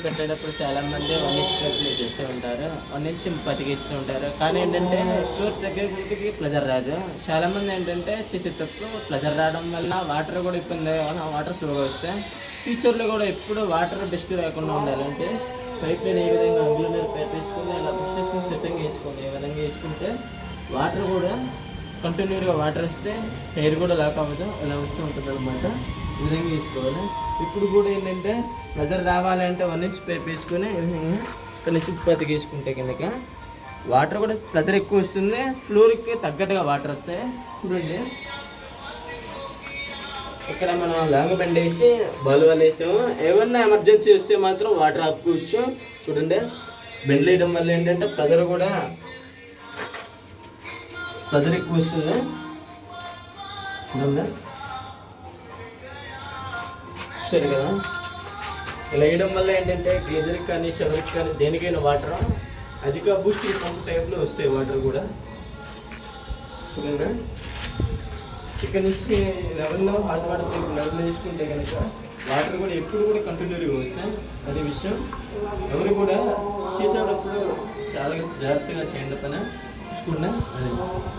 కట్టేటప్పుడు చాలామంది 1:10 చేస్తూ ఉంటారు. 1:10కి ఇస్తూ ఉంటారు. కానీ ఏంటంటే ఫ్లోర్ దగ్గరికి ప్రెజర్ రాదు. చాలామంది ఏంటంటే చేసే తప్పు ప్రెజర్ రావడం వల్ల వాటర్ కూడా ఇబ్బంది, వాటర్ స్లోగా వస్తాయి. ఫ్యూచర్లో కూడా ఎప్పుడు వాటర్ బెస్ట్ రాకుండా ఉండాలంటే పైప్ లైన్ ఏ విధంగా అందులో పైప్ వేసుకొని అలా పుష్ చేసుకొని సెట్టింగ్ వేసుకోండి. ఏ విధంగా వేసుకుంటే వాటర్ కూడా కంటిన్యూగా వాటర్ వస్తే హెయిర్ కూడా లాక్ అవ్వదు, ఇలా వస్తూ ఉంటుంది అనమాట. ఈ విధంగా వేసుకోవాలి. ఇప్పుడు కూడా ఏంటంటే ప్రెజర్ రావాలంటే 1 ఇంచ్ పైప్ వేసుకొని ఇక్కడ నుంచి 10కి వేసుకుంటే కనుక వాటర్ కూడా ప్రెజర్ ఎక్కువ వస్తుంది, ఫ్లోర్కి తగ్గట్టుగా వాటర్ వస్తాయి. చూడండి, ఇక్కడ మనం లాంగ్ బెండ్ వేసి బలువలు వేసాము. ఏమన్నా ఎమర్జెన్సీ వస్తే మాత్రం వాటర్ ఆపుకోవచ్చు. చూడండి, బెండ్ వేయడం వల్ల ఏంటంటే ప్రెజర్ ఎక్కువ వస్తుంది. చూడండి, చూసారు కదా, ఇలా వేయడం వల్ల ఏంటంటే గీజర్కి కానీ షవర్కి కానీ దేనికైనా వాటర్ అధిక బూస్టింగ్ పంప్ టైప్లో వస్తాయి వాటర్ కూడా. చూడండి, ఇక్కడ నుంచి లెవెల్లో హాట్ వాటర్ లెవెల్ వేసుకుంటే కనుక వాటర్ కూడా ఎప్పుడు కూడా కంటిన్యూగా వస్తాయి. అదే విషయం ఎవరు కూడా చేసేటప్పుడు చాలా జాగ్రత్తగా చేయండి, పని చూసుకున్నా. అది